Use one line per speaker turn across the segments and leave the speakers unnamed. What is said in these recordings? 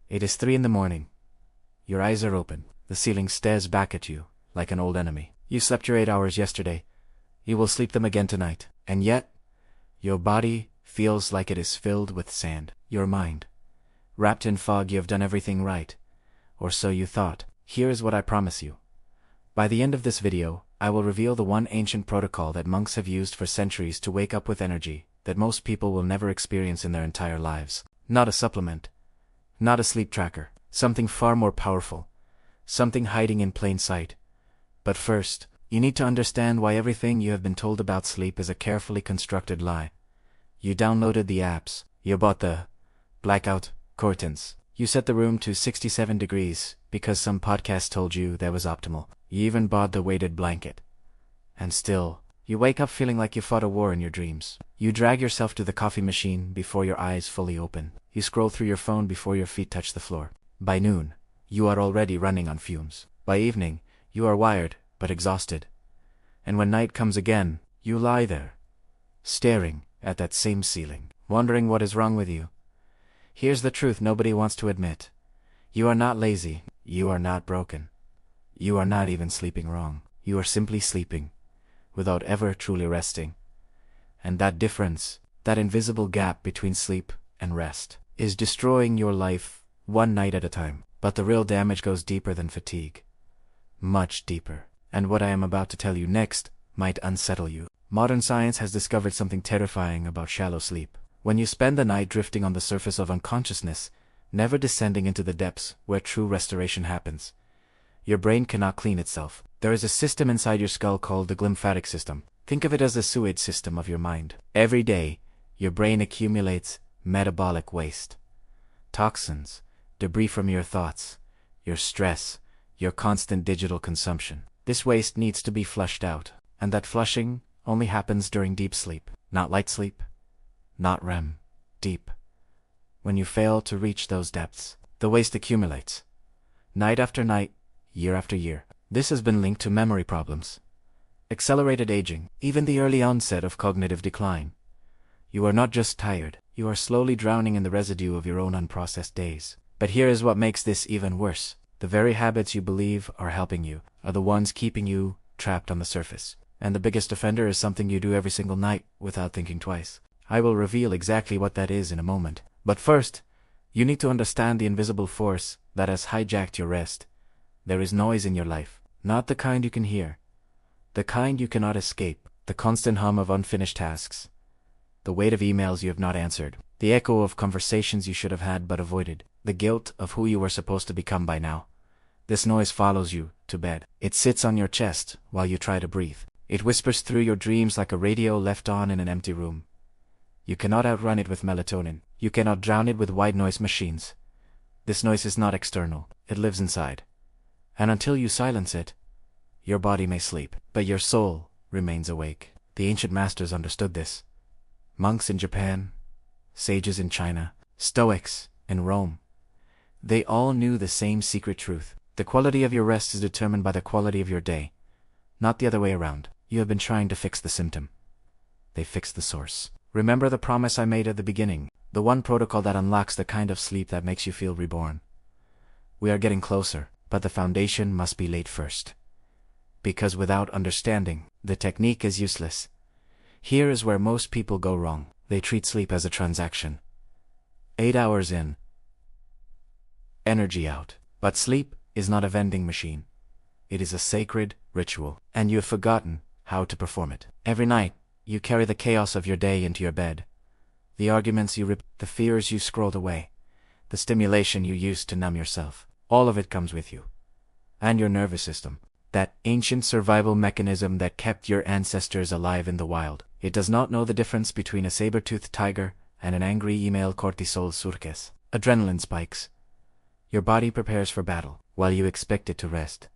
It is 3 in the morning. Your eyes are open. The ceiling stares back at you, like an old enemy. You slept your 8 hours yesterday. You will sleep them again tonight. And yet, your body feels like it is filled with sand. Your mind, wrapped in fog. You have done everything right. Or so you thought. Here is what I promise you. By the end of this video, I will reveal the one ancient protocol that monks have used for centuries to wake up with energy that most people will never experience in their entire lives. Not a supplement. Not a sleep tracker. Something far more powerful. Something hiding in plain sight. But first, you need to understand why everything you have been told about sleep is a carefully constructed lie. You downloaded the apps. You bought the blackout curtains. You set the room to 67 degrees because some podcast told you that was optimal. You even bought the weighted blanket. And still, you wake up feeling like you fought a war in your dreams. You drag yourself to the coffee machine before your eyes fully open. You scroll through your phone before your feet touch the floor. By noon, you are already running on fumes. By evening, you are wired, but exhausted. And when night comes again, you lie there, staring at that same ceiling, wondering what is wrong with you. Here's the truth nobody wants to admit. You are not lazy. You are not broken. You are not even sleeping wrong. You are simply sleeping, without ever truly resting. And that difference, that invisible gap between sleep and rest, is destroying your life one night at a time. But the real damage goes deeper than fatigue. Much deeper. And what I am about to tell you next might unsettle you. Modern science has discovered something terrifying about shallow sleep. When you spend the night drifting on the surface of unconsciousness, never descending into the depths where true restoration happens, your brain cannot clean itself. There is a system inside your skull called the glymphatic system. Think of it as the sewage system of your mind. Every day, your brain accumulates metabolic waste. Toxins, debris from your thoughts, your stress, your constant digital consumption. This waste needs to be flushed out, and that flushing only happens during deep sleep. Not light sleep, not REM, deep. When you fail to reach those depths, the waste accumulates. Night after night, year after year. This has been linked to memory problems, accelerated aging, even the early onset of cognitive decline. You are not just tired, you are slowly drowning in the residue of your own unprocessed days. But here is what makes this even worse. The very habits you believe are helping you are the ones keeping you trapped on the surface. And the biggest offender is something you do every single night without thinking twice. I will reveal exactly what that is in a moment. But first, you need to understand the invisible force that has hijacked your rest. There is noise in your life, not the kind you can hear, the kind you cannot escape, the constant hum of unfinished tasks, the weight of emails you have not answered, the echo of conversations you should have had but avoided, the guilt of who you were supposed to become by now. This noise follows you to bed. It sits on your chest while you try to breathe. It whispers through your dreams like a radio left on in an empty room. You cannot outrun it with melatonin. You cannot drown it with white noise machines. This noise is not external. It lives inside. And until you silence it, your body may sleep, but your soul remains awake. The ancient masters understood this. Monks in Japan, sages in China, Stoics in Rome. They all knew the same secret truth. The quality of your rest is determined by the quality of your day, not the other way around. You have been trying to fix the symptom. They fixed the source. Remember the promise I made at the beginning, the one protocol that unlocks the kind of sleep that makes you feel reborn. We are getting closer. But the foundation must be laid first. Because without understanding, the technique is useless. Here is where most people go wrong. They treat sleep as a transaction. 8 hours in, energy out. But sleep is not a vending machine. It is a sacred ritual, and you have forgotten how to perform it. Every night, you carry the chaos of your day into your bed. The arguments you ripped, the fears you scrolled away, the stimulation you used to numb yourself. All of it comes with you. And your nervous system, that ancient survival mechanism that kept your ancestors alive in the wild. It does not know the difference between a saber-toothed tiger and an angry email. Cortisol surges. Adrenaline spikes. Your body prepares for battle, while you expect it to rest.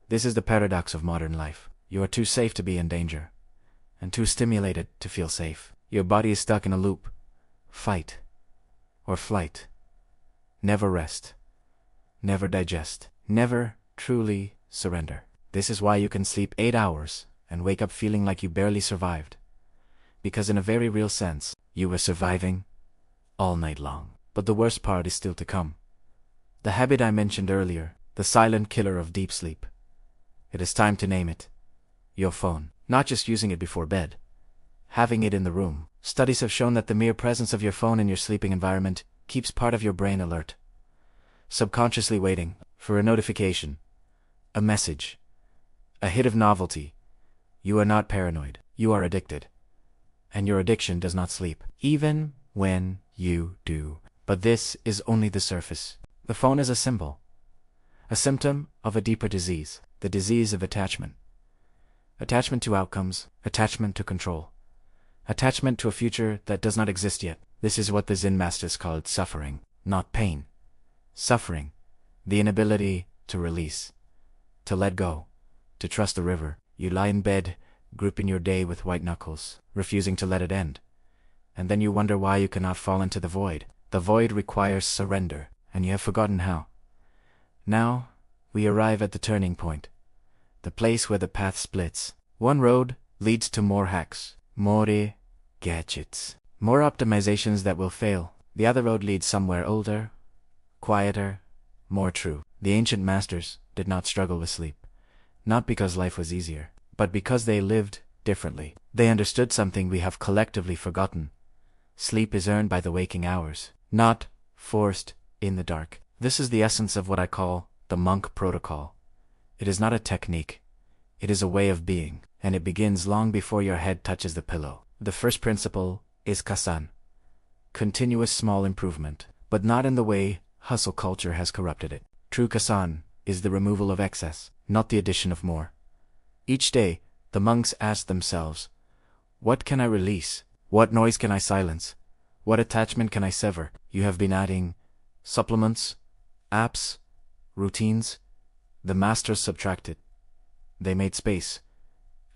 This is the paradox of modern life. You are too safe to be in danger, and too stimulated to feel safe. Your body is stuck in a loop. Fight or flight. Never rest. Never digest. Never truly surrender. This is why you can sleep 8 hours and wake up feeling like you barely survived. Because in a very real sense, you were surviving all night long. But the worst part is still to come. The habit I mentioned earlier, the silent killer of deep sleep. It is time to name it. Your phone. Not just using it before bed. Having it in the room. Studies have shown that the mere presence of your phone in your sleeping environment keeps part of your brain alert, subconsciously waiting for a notification, a message, a hit of novelty. You are not paranoid. You are addicted. And your addiction does not sleep, even when you do. But this is only the surface. The phone is a symbol, a symptom of a deeper disease, the disease of attachment. Attachment to outcomes, attachment to control, attachment to a future that does not exist yet. This is what the Zen masters called suffering, not pain. Suffering, the inability to release, to let go, to trust the river. You lie in bed, gripping your day with white knuckles, refusing to let it end. And then you wonder why you cannot fall into the void. The void requires surrender, and you have forgotten how. Now, we arrive at the turning point, the place where the path splits. One road leads to more hacks, more gadgets, more optimizations that will fail. The other road leads somewhere older, quieter, more true. The ancient masters did not struggle with sleep, not because life was easier, but because they lived differently. They understood something we have collectively forgotten. Sleep is earned by the waking hours, not forced in the dark. This is the essence of what I call the monk protocol. It is not a technique. It is a way of being, and it begins long before your head touches the pillow. The first principle is Kasan, continuous small improvement, but not in the way hustle culture has corrupted it. True Kasan is the removal of excess, not the addition of more. Each day, the monks ask themselves, what can I release? What noise can I silence? What attachment can I sever? You have been adding supplements, apps, routines. The masters subtracted. They made space.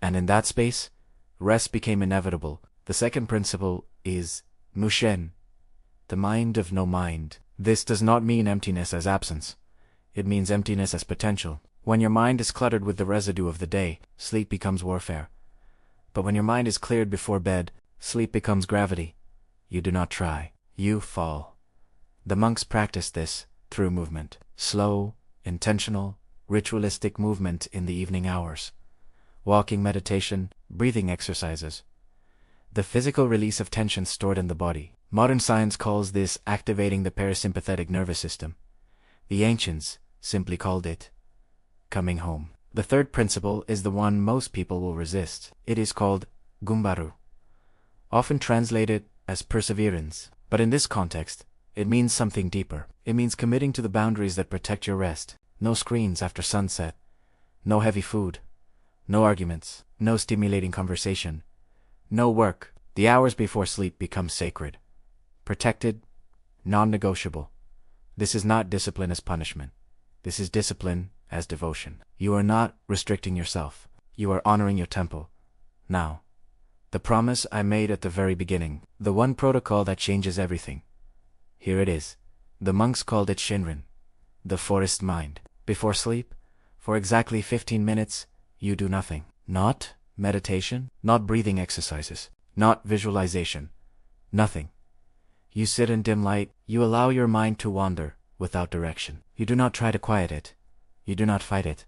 And in that space, rest became inevitable. The second principle is Mushen, the mind of no mind. This does not mean emptiness as absence. It means emptiness as potential. When your mind is cluttered with the residue of the day, sleep becomes warfare. But when your mind is cleared before bed, sleep becomes gravity. You do not try. You fall. The monks practiced this through movement. Slow, intentional, ritualistic movement in the evening hours. Walking meditation, breathing exercises. The physical release of tension stored in the body. Modern science calls this activating the parasympathetic nervous system. The ancients simply called it coming home. The third principle is the one most people will resist. It is called Gumbaru, often translated as perseverance. But in this context, it means something deeper. It means committing to the boundaries that protect your rest. No screens after sunset. No heavy food. No arguments. No stimulating conversation. No work. The hours before sleep become sacred. Protected, non-negotiable. This is not discipline as punishment. This is discipline as devotion. You are not restricting yourself. You are honoring your temple. Now, the promise I made at the very beginning, the one protocol that changes everything. Here it is. The monks called it Shinrin, the forest mind. Before sleep, for exactly 15 minutes, you do nothing. Not meditation, not breathing exercises, not visualization. Nothing. You sit in dim light, you allow your mind to wander without direction. You do not try to quiet it. You do not fight it.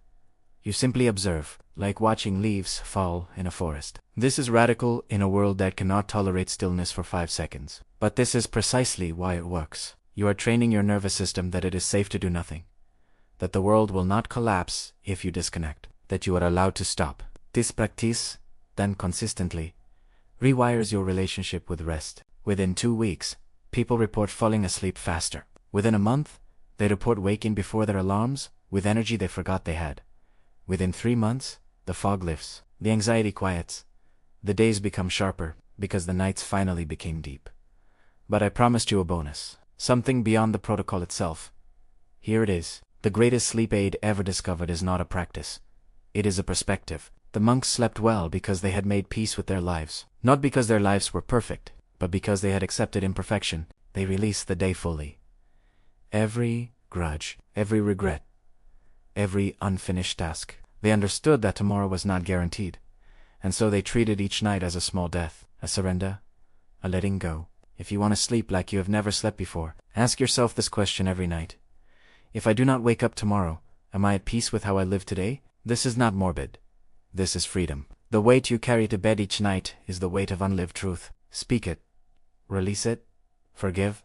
You simply observe, like watching leaves fall in a forest. This is radical in a world that cannot tolerate stillness for 5 seconds. But this is precisely why it works. You are training your nervous system that it is safe to do nothing. That the world will not collapse if you disconnect. That you are allowed to stop. This practice, done consistently, rewires your relationship with rest. Within 2 weeks, people report falling asleep faster. Within a month, they report waking before their alarms with energy they forgot they had. Within 3 months, the fog lifts. The anxiety quiets. The days become sharper because the nights finally became deep. But I promised you a bonus. Something beyond the protocol itself. Here it is. The greatest sleep aid ever discovered is not a practice. It is a perspective. The monks slept well because they had made peace with their lives. Not because their lives were perfect, but because they had accepted imperfection. They released the day fully. Every grudge, every regret, every unfinished task. They understood that tomorrow was not guaranteed, and so they treated each night as a small death, a surrender, a letting go. If you want to sleep like you have never slept before, ask yourself this question every night. If I do not wake up tomorrow, am I at peace with how I live today? This is not morbid. This is freedom. The weight you carry to bed each night is the weight of unlived truth. Speak it. Release it. Forgive.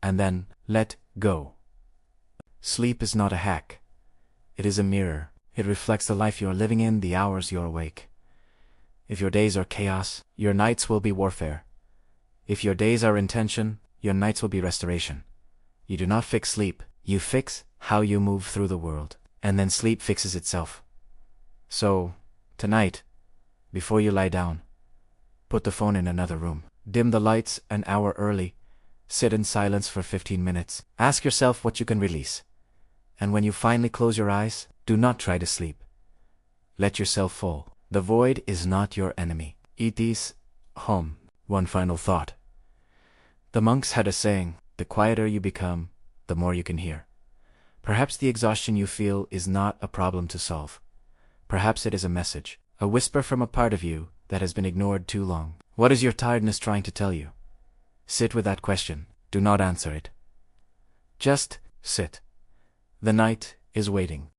And then, let go. Sleep is not a hack. It is a mirror. It reflects the life you are living in, the hours you are awake. If your days are chaos, your nights will be warfare. If your days are intention, your nights will be restoration. You do not fix sleep, you fix how you move through the world, and then sleep fixes itself. So, tonight, before you lie down, put the phone in another room. Dim the lights an hour early. Sit in silence for 15 minutes. Ask yourself what you can release. And when you finally close your eyes, do not try to sleep. Let yourself fall. The void is not your enemy. Eat these. Home. One final thought. The monks had a saying, the quieter you become, the more you can hear. Perhaps the exhaustion you feel is not a problem to solve. Perhaps it is a message, a whisper from a part of you that has been ignored too long. What is your tiredness trying to tell you? Sit with that question. Do not answer it. Just sit. The night is waiting.